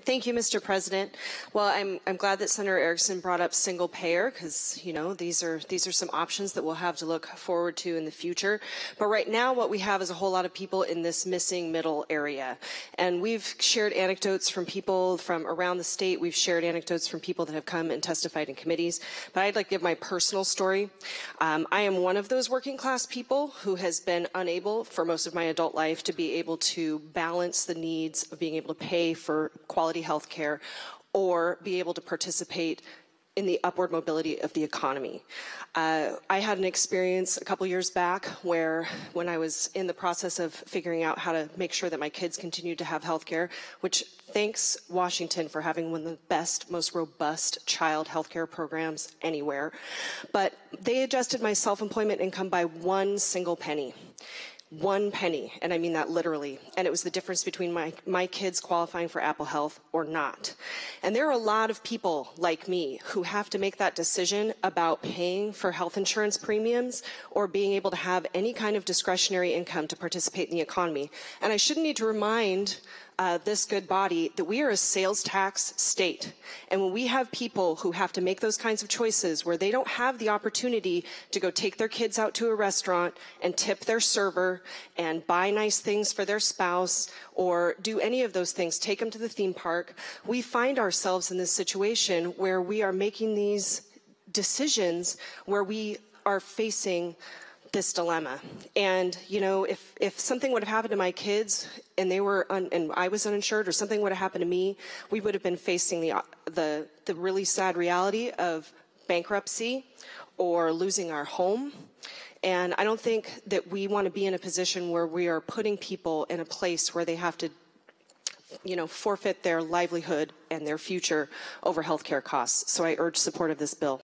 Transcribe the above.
Thank you, Mr. President. Well, I'm glad that Senator Erickson brought up single payer because, you know, these are some options that we'll have to look forward to in the future. But right now what we have is a whole lot of people in this missing middle area. And we've shared anecdotes from people from around the state. We've shared anecdotes from people that have come and testified in committees. But I'd like to give my personal story. I am one of those working class people who has been unable for most of my adult life to be able to balance the needs of being able to pay for quality health care or be able to participate in the upward mobility of the economy. I had an experience a couple years back where when I was in the process of figuring out how to make sure that my kids continued to have health care, which thanks Washington for having one of the best, most robust child health care programs anywhere, but they adjusted my self-employment income by one single penny. 1 penny, and I mean that literally, and it was the difference between my kids qualifying for Apple Health or not. And there are a lot of people like me who have to make that decision about paying for health insurance premiums or being able to have any kind of discretionary income to participate in the economy. And I shouldn't need to remind this good body that we are a sales tax state. And when we have people who have to make those kinds of choices where they don't have the opportunity to go take their kids out to a restaurant and tip their server and buy nice things for their spouse or do any of those things, take them to the theme park, we find ourselves in this situation where we are making these decisions where we are facing this dilemma. And, you know, if something would have happened to my kids and they were and I was uninsured or something would have happened to me, we would have been facing the really sad reality of bankruptcy or losing our home. And I don't think that we want to be in a position where we are putting people in a place where they have to, you know, forfeit their livelihood and their future over healthcare costs. So I urge support of this bill.